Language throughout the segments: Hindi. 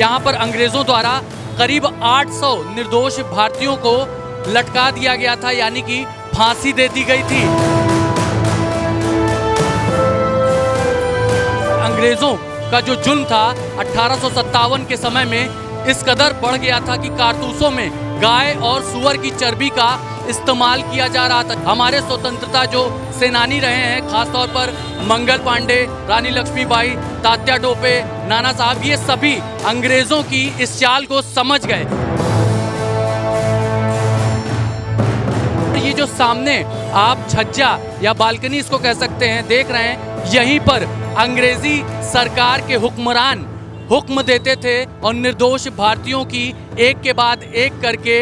यहाँ पर अंग्रेजों द्वारा करीब 800 निर्दोष भारतीयों को लटका दिया गया था, यानी कि फांसी दे दी गई थी। अंग्रेजों का जो जुल्म था 1857 के समय में इस कदर बढ़ गया था कि कारतूसों में गाय और सुअर की चर्बी का इस्तेमाल किया जा रहा था। हमारे स्वतंत्रता जो सेनानी रहे हैं, खासतौर पर मंगल पांडे, रानी लक्ष्मीबाई, तात्या टोपे, नाना साहब, ये सभी अंग्रेजों की इस चाल को समझ गए। ये जो सामने आप छज्जा या बालकनी इसको कह सकते हैं देख रहे हैं, यहीं पर अंग्रेजी सरकार के हुक्मरान हुक्म देते थे और निर्दोष भारतीयों की एक के बाद एक करके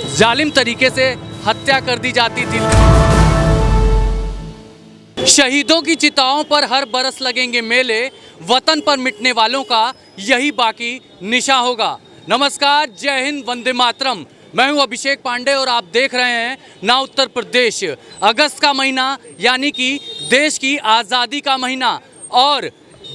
जालिम तरीके से हत्या कर दी जाती थी। शहीदों की चिताओं पर हर बरस लगेंगे मेले, वतन पर मिटने वालों का यही बाकी निशा होगा। नमस्कार, जय हिंद, वंदे मातरम। मैं हूं अभिषेक पांडे और आप देख रहे हैं ना उत्तर प्रदेश। अगस्त का महीना यानी कि देश की आज़ादी का महीना, और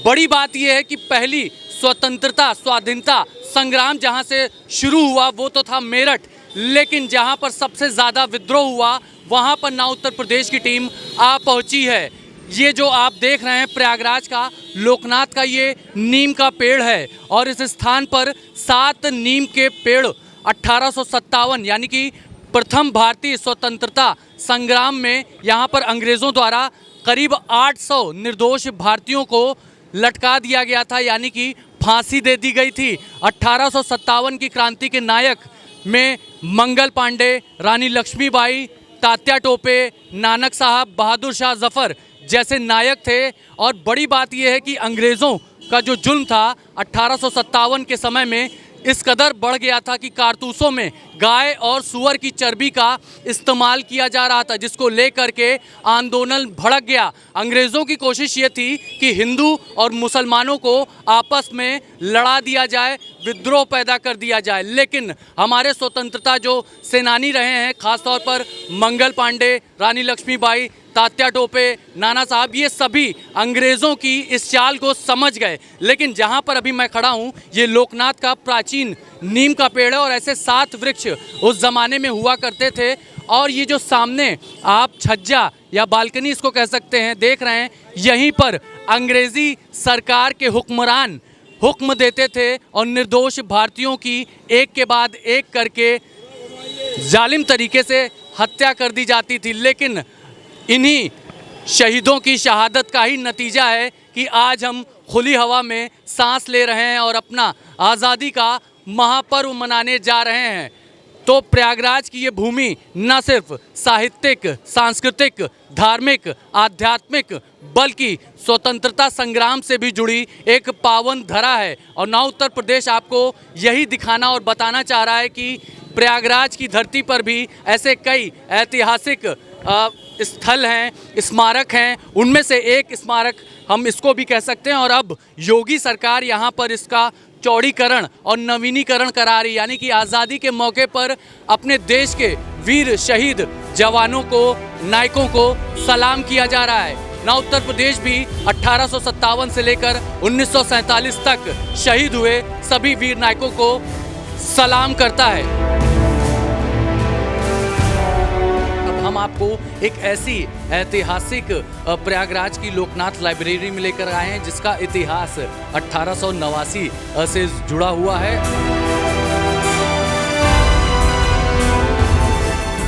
बड़ी बात यह है कि पहली स्वतंत्रता स्वाधीनता संग्राम जहां से शुरू हुआ वो तो था मेरठ, लेकिन जहां पर सबसे ज़्यादा विद्रोह हुआ वहां पर ना उत्तर प्रदेश की टीम आ पहुंची है। ये जो आप देख रहे हैं प्रयागराज का लोकनाथ का ये नीम का पेड़ है, और इस स्थान पर 7 नीम के पेड़ 1857 यानी कि प्रथम भारतीय स्वतंत्रता संग्राम में यहाँ पर अंग्रेज़ों द्वारा करीब 800 निर्दोष भारतीयों को लटका दिया गया था, यानी कि फांसी दे दी गई थी। 1857 की क्रांति के नायक में मंगल पांडे, रानी लक्ष्मीबाई, तात्या टोपे, नानक साहब, बहादुर शाह जफर जैसे नायक थे। और बड़ी बात यह है कि अंग्रेज़ों का जो जुल्म था 1857 के समय में इस कदर बढ़ गया था कि कारतूसों में गाय और सुअर की चर्बी का इस्तेमाल किया जा रहा था, जिसको लेकर के आंदोलन भड़क गया। अंग्रेज़ों की कोशिश ये थी कि हिंदू और मुसलमानों को आपस में लड़ा दिया जाए, विद्रोह पैदा कर दिया जाए। लेकिन हमारे स्वतंत्रता जो सेनानी रहे हैं, खासतौर पर मंगल पांडे, रानी लक्ष्मीबाई, तात्या टोपे, नाना साहब, ये सभी अंग्रेज़ों की इस चाल को समझ गए। लेकिन जहाँ पर अभी मैं खड़ा हूँ ये लोकनाथ का प्राचीन नीम का पेड़ है, और ऐसे 7 वृक्ष उस ज़माने में हुआ करते थे। और ये जो सामने आप छज्जा या बालकनी इसको कह सकते हैं देख रहे हैं, यहीं पर अंग्रेज़ी सरकार के हुक्मरान हुक्म देते थे और निर्दोष भारतीयों की एक के बाद एक करके जालिम तरीके से हत्या कर दी जाती थी। लेकिन इन्हीं शहीदों की शहादत का ही नतीजा है कि आज हम खुली हवा में सांस ले रहे हैं और अपना आज़ादी का महापर्व मनाने जा रहे हैं। तो प्रयागराज की ये भूमि न सिर्फ साहित्यिक, सांस्कृतिक, धार्मिक, आध्यात्मिक, बल्कि स्वतंत्रता संग्राम से भी जुड़ी एक पावन धरा है। और ना उत्तर प्रदेश आपको यही दिखाना और बताना चाह रहा है कि प्रयागराज की धरती पर भी ऐसे कई ऐतिहासिक स्थल हैं, स्मारक हैं। उनमें से एक स्मारक हम इसको भी कह सकते हैं। और अब योगी सरकार यहाँ पर इसका चौड़ीकरण और नवीनीकरण करा रही, यानी कि आज़ादी के मौके पर अपने देश के वीर शहीद जवानों को, नायकों को सलाम किया जा रहा है। ना उत्तर प्रदेश भी 1857 से लेकर 1947 तक शहीद हुए सभी वीर नायकों को सलाम करता है। हम आपको एक ऐसी ऐतिहासिक प्रयागराज की लोकनाथ लाइब्रेरी में लेकर आए हैं जिसका इतिहास 1889 से जुड़ा हुआ है।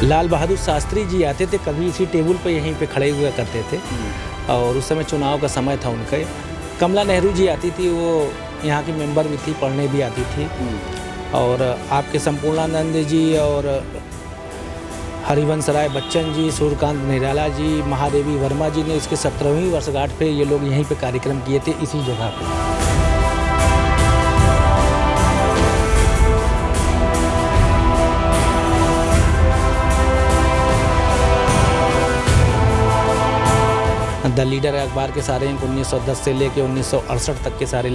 लाल बहादुर शास्त्री जी आते थे, कभी इसी टेबल पे यहीं पे खड़े हुआ करते थे, और उस समय चुनाव का समय था उनका। कमला नेहरू जी आती थी, वो यहाँ की मेंबर भी थी, पढ़ने भी आती थी। और आपके संपूर्णानंद जी और हरिवंश राय बच्चन जी, सूर्यकांत निराला जी, महादेवी वर्मा जी ने इसके 17वीं वर्षगांठ पे ये लोग यहीं पे कार्यक्रम किए थे, इसी जगह पे। द लीडर अखबार के सारे अंक 1910 से लेके 1968 तक के सारे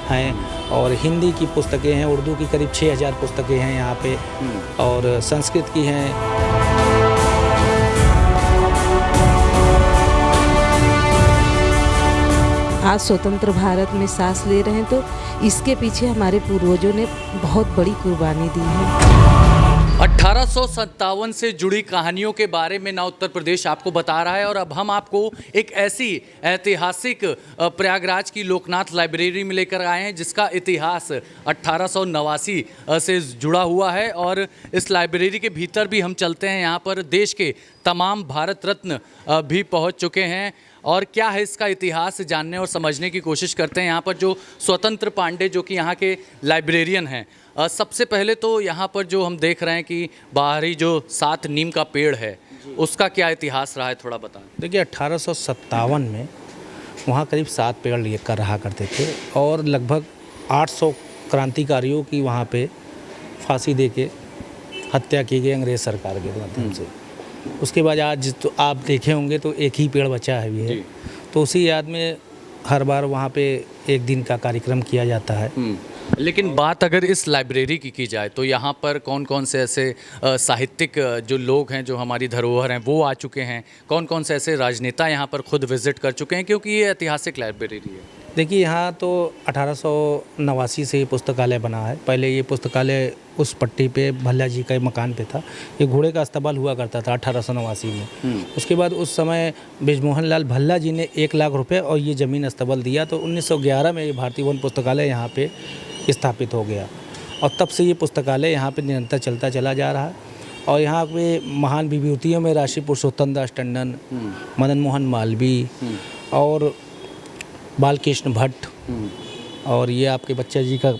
हैं। और हिंदी की पुस्तकें हैं, उर्दू की करीब 6000 पुस्तकें हैं यहाँ पे, और संस्कृत की हैं। आज स्वतंत्र भारत में सांस ले रहे हैं तो इसके पीछे हमारे पूर्वजों ने बहुत बड़ी कुर्बानी दी है। 1857 से जुड़ी कहानियों के बारे में ना उत्तर प्रदेश आपको बता रहा है और अब हम आपको एक ऐसी ऐतिहासिक प्रयागराज की लोकनाथ लाइब्रेरी में लेकर आए हैं जिसका इतिहास 1889 से जुड़ा हुआ है। और इस लाइब्रेरी के भीतर भी हम चलते हैं, यहाँ पर देश के तमाम भारत रत्न भी पहुँच चुके हैं और क्या है इसका इतिहास जानने और समझने की कोशिश करते हैं। यहाँ पर जो स्वतंत्र पांडे जो कि यहाँ के लाइब्रेरियन हैं, सबसे पहले तो यहाँ पर जो हम देख रहे हैं कि बाहरी जो 7 नीम का पेड़ है उसका क्या इतिहास रहा है, थोड़ा बताएं। देखिए 1857 में वहाँ करीब 7 पेड़ लेकर रहा करते थे और लगभग 800 क्रांतिकारियों की वहाँ पे फांसी दे के हत्या की गई अंग्रेज़ सरकार के माध्यम से। उसके बाद आज तो आप देखे होंगे तो एक ही पेड़ बचा है ये, तो उसी याद में हर बार वहाँ पे एक दिन का कार्यक्रम किया जाता है। लेकिन बात अगर इस लाइब्रेरी की जाए तो यहाँ पर कौन कौन से ऐसे साहित्यिक जो लोग हैं जो हमारी धरोहर हैं वो आ चुके हैं, कौन कौन से ऐसे राजनेता यहाँ पर खुद विजिट कर चुके हैं, क्योंकि ये ऐतिहासिक लाइब्रेरी है। देखिए यहाँ तो 1889 से ये पुस्तकालय बना है। पहले ये पुस्तकालय उस पट्टी पे भल्ला जी का मकान पे था। ये घोड़े का अस्तबल हुआ करता था 1889 में। उसके बाद उस समय बृजमोहन लाल भल्ला जी ने 1 लाख रुपए और ये ज़मीन अस्तबल दिया, तो 1911 में ये भारतीय वन पुस्तकालय यहाँ पे स्थापित हो गया और तब से ये पुस्तकालय यहाँ पे निरंतर चलता चला जा रहा है। और यहाँ पे महान विभूतियों में राशि पुरुषोत्तम दास टंडन, मदन मोहन मालवीय और बालकृष्ण भट्ट और ये आपके बच्चा जी का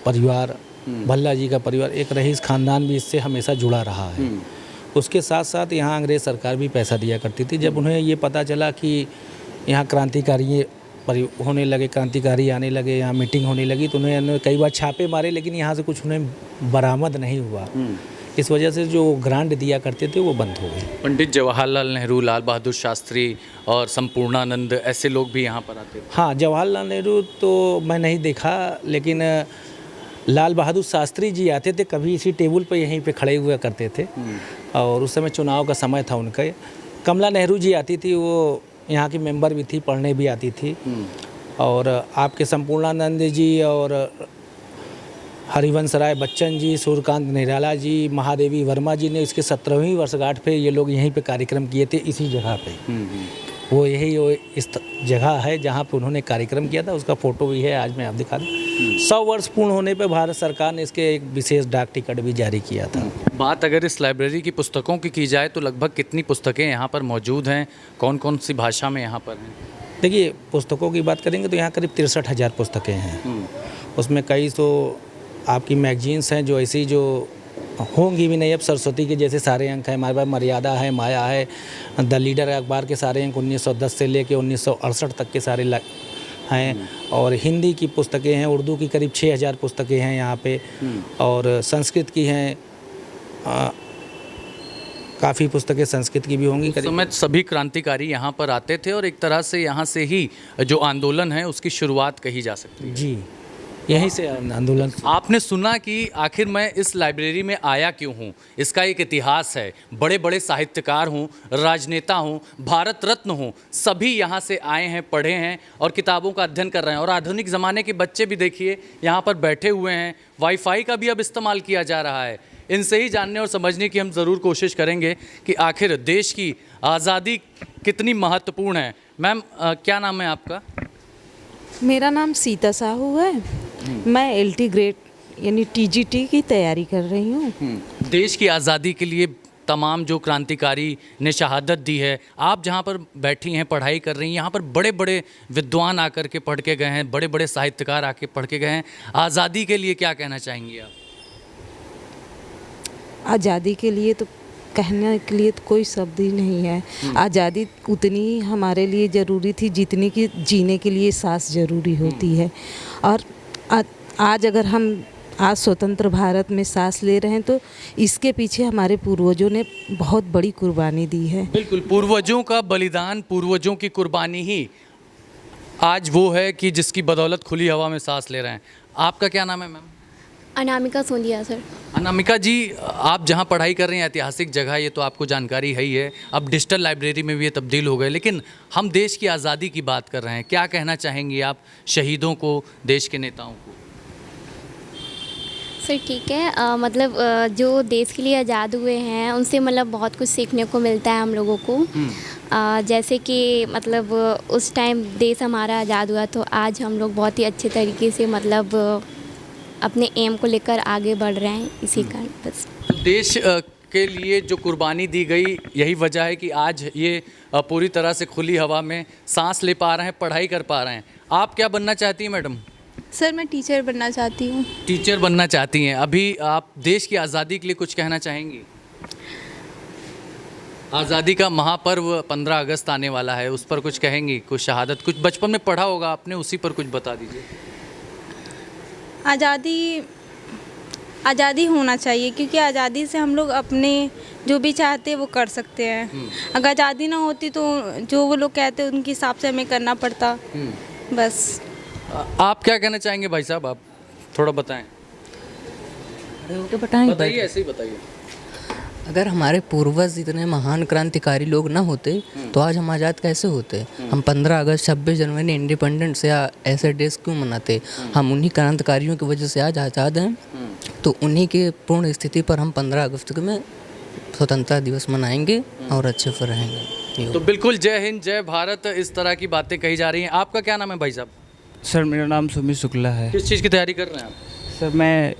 परिवार, भल्ला जी का परिवार, एक रईस ख़ानदान भी इससे हमेशा जुड़ा रहा है। उसके साथ साथ यहाँ अंग्रेज़ सरकार भी पैसा दिया करती थी। जब उन्हें ये पता चला कि यहाँ क्रांतिकारी होने लगे, क्रांतिकारी आने लगे, यहाँ मीटिंग होने लगी, तो उन्हें कई बार छापे मारे लेकिन यहाँ से कुछ उन्हें बरामद नहीं हुआ। इस वजह से जो ग्रांट दिया करते थे वो बंद हो गए। पंडित जवाहरलाल नेहरू, लाल बहादुर शास्त्री और संपूर्णानंद ऐसे लोग भी यहाँ पर आते थे। हाँ, जवाहरलाल नेहरू तो मैं नहीं देखा, लेकिन लाल बहादुर शास्त्री जी आते थे, कभी इसी टेबल पे यहीं पे खड़े हुआ करते थे और उस समय चुनाव का समय था उनका। कमला नेहरू जी आती थी, वो यहाँ की मेंबर भी थी, पढ़ने भी आती थी। और आपके संपूर्णानंद जी और हरिवंश राय बच्चन जी, सूर्यकांत निराला जी, महादेवी वर्मा जी ने इसके 17वीं वर्षगांठ पे ये लोग यहीं पे कार्यक्रम किए थे, इसी जगह पे। वो इस जगह है जहाँ पे उन्होंने कार्यक्रम किया था, उसका फ़ोटो भी है, आज मैं आप दिखा दूँ। 100 वर्ष पूर्ण होने पे भारत सरकार ने इसके एक विशेष डाक टिकट भी जारी किया था। बात अगर इस लाइब्रेरी की पुस्तकों की जाए तो लगभग कितनी पुस्तकें यहाँ पर मौजूद हैं, कौन कौन सी भाषा में यहाँ पर हैं? देखिए पुस्तकों की बात करेंगे तो यहाँ करीब 63,000 पुस्तकें हैं। उसमें कई तो आपकी मैगजीन्स हैं जो ऐसी जो होंगी भी नहीं, अब सरस्वती के जैसे सारे अंक हैं हमारे पास, मर्यादा है, माया है, द लीडर अखबार के सारे अंक 1910 से लेके 1968 तक के सारे हैं। और हिंदी की पुस्तकें हैं, उर्दू की करीब 6,000 पुस्तकें हैं यहाँ पे, और संस्कृत की हैं काफ़ी पुस्तकें, संस्कृत की भी होंगी। उस समय सभी क्रांतिकारी यहाँ पर आते थे और एक तरह से यहाँ से ही जो आंदोलन है उसकी शुरुआत कही जा सकती है। जी, यहीं से आंदोलन। आपने सुना कि आखिर मैं इस लाइब्रेरी में आया क्यों हूँ, इसका एक इतिहास है। बड़े बड़े साहित्यकार हूँ, राजनेता हूँ, भारत रत्न हूँ, सभी यहाँ से आए हैं, पढ़े हैं और किताबों का अध्ययन कर रहे हैं। और आधुनिक ज़माने के बच्चे भी देखिए यहाँ पर बैठे हुए हैं, वाईफाई का भी अब इस्तेमाल किया जा रहा है। इनसे ही जानने और समझने की हम ज़रूर कोशिश करेंगे कि आखिर देश की आज़ादी कितनी महत्वपूर्ण है। मैम, क्या नाम है आपका? मेरा नाम सीता साहू है। मैं LT ग्रेड यानी TGT की तैयारी कर रही हूँ। देश की आज़ादी के लिए तमाम जो क्रांतिकारी ने शहादत दी है, आप जहाँ पर बैठी हैं, पढ़ाई कर रही हैं, यहाँ पर बड़े बड़े विद्वान आकर के पढ़ के गए हैं, बड़े बड़े साहित्यकार आके पढ़ के गए हैं। आज़ादी के लिए क्या कहना चाहेंगी आप? आज़ादी के लिए तो कहने के लिए तो कोई शब्द ही नहीं है। आज़ादी उतनी ही हमारे लिए ज़रूरी थी जितनी कि जीने के लिए सांस ज़रूरी होती है। और आज अगर हम आज स्वतंत्र भारत में सांस ले रहे हैं तो इसके पीछे हमारे पूर्वजों ने बहुत बड़ी कुर्बानी दी है। बिल्कुल, पूर्वजों का बलिदान, पूर्वजों की कुर्बानी ही आज वो है कि जिसकी बदौलत खुली हवा में सांस ले रहे हैं। आपका क्या नाम है मैम? अनामिका सोंदिया सर। अनामिका जी, आप जहाँ पढ़ाई कर रहे हैं ऐतिहासिक जगह, ये तो आपको जानकारी है ही है, अब डिजिटल लाइब्रेरी में भी ये तब्दील हो गए, लेकिन हम देश की आज़ादी की बात कर रहे हैं। क्या कहना चाहेंगी आप शहीदों को, देश के नेताओं को? सर ठीक है, मतलब जो देश के लिए आज़ाद हुए हैं उनसे मतलब बहुत कुछ सीखने को मिलता है हम लोगों को। जैसे कि मतलब उस टाइम देश हमारा आज़ाद हुआ तो आज हम लोग बहुत ही अच्छे तरीके से मतलब अपने एम को लेकर आगे बढ़ रहे हैं, इसी कारण बस। तो देश के लिए जो कुर्बानी दी गई, यही वजह है कि आज ये पूरी तरह से खुली हवा में सांस ले पा रहे हैं, पढ़ाई कर पा रहे हैं। आप क्या बनना चाहती हैं मैडम? सर मैं टीचर बनना चाहती हूँ। टीचर बनना चाहती हैं। अभी आप देश की आज़ादी के लिए कुछ कहना चाहेंगी? आज़ादी का महापर्व 15 अगस्त आने वाला है, उस पर कुछ कहेंगी? कुछ शहादत, कुछ बचपन में पढ़ा होगा आपने, उसी पर कुछ बता दीजिए। आज़ादी होना चाहिए, क्योंकि आज़ादी से हम लोग अपने जो भी चाहते हैं वो कर सकते हैं। अगर आज़ादी ना होती तो जो वो लोग कहते हैं उनके हिसाब से हमें करना पड़ता। बस। आप क्या कहना चाहेंगे भाई साहब? आप थोड़ा बताएं। बताइए, ऐसे ही बताइए। अगर हमारे पूर्वज इतने महान क्रांतिकारी लोग ना होते तो आज हम आज़ाद कैसे होते? हम 15 अगस्त 26 जनवरी इंडिपेंडेंस या ऐसे डेज क्यों मनाते? हम उन्हीं क्रांतिकारियों की वजह से आज आज़ाद हैं। तो उन्हीं के पूर्ण स्थिति पर हम 15 अगस्त में स्वतंत्रता दिवस मनाएंगे और अच्छे से रहेंगे। तो बिल्कुल जय हिंद, जय भारत, इस तरह की बातें कही जा रही हैं। आपका क्या नाम है भाई साहब? सर मेरा नाम सुमित शुक्ला है। किस चीज़ की तैयारी कर रहे हैं आप? सर मैं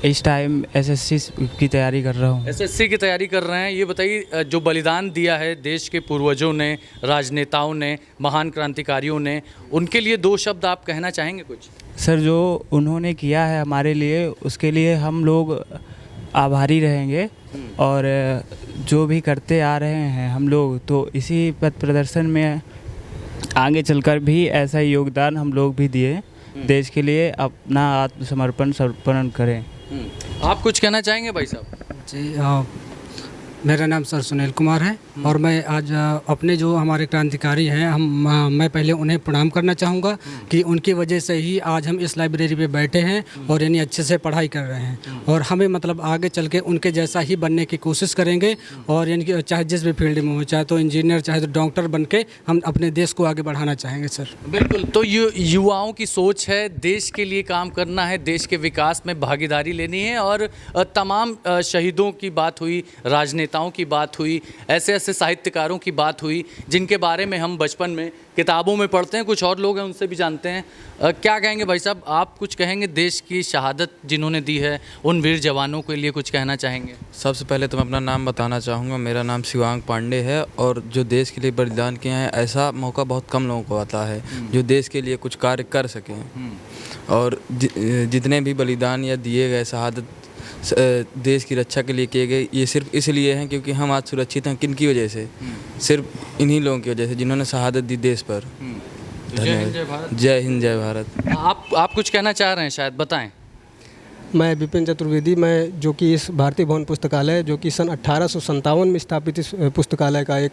इस टाइम एसएससी की तैयारी कर रहा हूँ। एसएससी की तैयारी कर रहे हैं। ये बताइए, जो बलिदान दिया है देश के पूर्वजों ने, राजनेताओं ने, महान क्रांतिकारियों ने, उनके लिए 2 शब्द आप कहना चाहेंगे कुछ? सर जो उन्होंने किया है हमारे लिए, उसके लिए हम लोग आभारी रहेंगे और जो भी करते आ रहे हैं हम लोग, तो इसी पथ प्रदर्शन में आगे चलकर भी ऐसा ही योगदान हम लोग भी दिए, देश के लिए अपना समर्पण करें। आप कुछ कहना चाहेंगे भाई साहब? जी, मेरा नाम सर सुनील कुमार है और मैं आज अपने जो हमारे क्रांतिकारी हैं मैं पहले उन्हें प्रणाम करना चाहूँगा कि उनकी वजह से ही आज हम इस लाइब्रेरी पे बैठे हैं और यानी अच्छे से पढ़ाई कर रहे हैं और हमें मतलब आगे चल के उनके जैसा ही बनने की कोशिश करेंगे और यानी कि चाहे जिस भी फील्ड में हो, चाहे तो इंजीनियर, चाहे तो डॉक्टर बन के हम अपने देश को आगे बढ़ाना चाहेंगे सर। बिल्कुल। तो युवाओं की सोच है देश के लिए काम करना है, देश के विकास में भागीदारी लेनी है और तमाम शहीदों की बात हुई, राजनेताओं की बात हुई, ऐसे ऐसे साहित्यकारों की बात हुई जिनके बारे में हम बचपन में किताबों में पढ़ते हैं। कुछ और लोग हैं, उनसे भी जानते हैं। क्या कहेंगे भाई साहब? आप कुछ कहेंगे? देश की शहादत जिन्होंने दी है उन वीर जवानों के लिए कुछ कहना चाहेंगे? सबसे पहले तो मैं अपना नाम बताना चाहूँगा। मेरा नाम शिवांग पांडे है और जो देश के लिए बलिदान किए हैं, ऐसा मौका बहुत कम लोगों को आता है जो देश के लिए कुछ कार्य कर सकें। और जितने भी बलिदान या दिए गए शहादत देश की रक्षा के लिए किए गए, ये सिर्फ इसलिए हैं क्योंकि हम आज सुरक्षित हैं। किन की वजह से? सिर्फ इन्हीं लोगों की वजह से जिन्होंने शहादत दी देश पर। धन्यवाद। जय हिंद, जय भारत। आप कुछ कहना चाह रहे हैं शायद, बताएं। मैं विपिन चतुर्वेदी, मैं जो कि इस भारतीय भवन पुस्तकालय जो कि सन 1857 में स्थापित इस पुस्तकालय का एक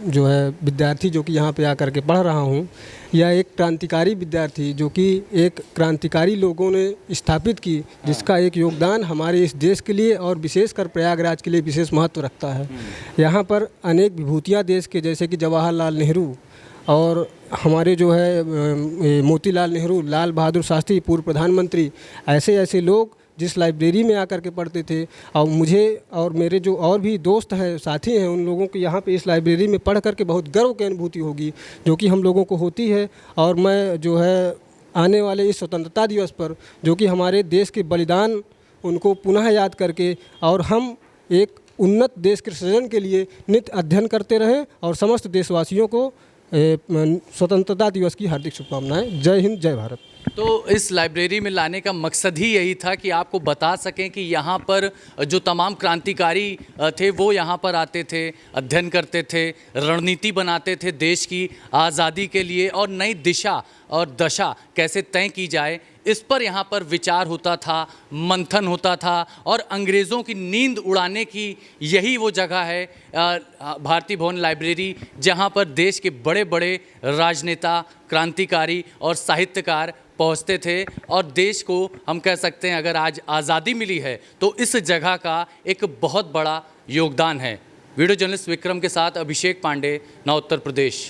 जो है विद्यार्थी जो कि यहाँ पे आकर के पढ़ रहा हूँ। यह एक क्रांतिकारी विद्यार्थी जो कि एक क्रांतिकारी लोगों ने स्थापित की, जिसका एक योगदान हमारे इस देश के लिए और विशेषकर प्रयागराज के लिए विशेष महत्व रखता है। यहाँ पर अनेक विभूतियाँ देश के, जैसे कि जवाहरलाल नेहरू और हमारे जो है मोतीलाल नेहरू, लाल बहादुर शास्त्री पूर्व प्रधानमंत्री, ऐसे ऐसे लोग जिस लाइब्रेरी में आकर के पढ़ते थे। और मुझे और मेरे जो और भी दोस्त हैं, साथी हैं, उन लोगों को यहाँ पे इस लाइब्रेरी में पढ़ करके बहुत गर्व की अनुभूति होगी जो कि हम लोगों को होती है। और मैं जो है आने वाले इस स्वतंत्रता दिवस पर जो कि हमारे देश के बलिदान, उनको पुनः याद करके और हम एक उन्नत देश के सृजन के लिए नित्य अध्ययन करते रहें और समस्त देशवासियों को स्वतंत्रता दिवस की हार्दिक शुभकामनाएं। जय हिंद, जय भारत। तो इस लाइब्रेरी में लाने का मकसद ही यही था कि आपको बता सकें कि यहाँ पर जो तमाम क्रांतिकारी थे वो यहाँ पर आते थे, अध्ययन करते थे, रणनीति बनाते थे देश की आज़ादी के लिए और नई दिशा और दशा कैसे तय की जाए, इस पर यहाँ पर विचार होता था, मंथन होता था और अंग्रेज़ों की नींद उड़ाने की यही वो जगह है भारती भवन लाइब्रेरी, जहाँ पर देश के बड़े बड़े राजनेता, क्रांतिकारी और साहित्यकार पहुँचते थे। और देश को हम कह सकते हैं अगर आज आज़ादी मिली है तो इस जगह का एक बहुत बड़ा योगदान है। वीडियो जर्नलिस्ट विक्रम के साथ अभिषेक पांडे, नौ उत्तर प्रदेश।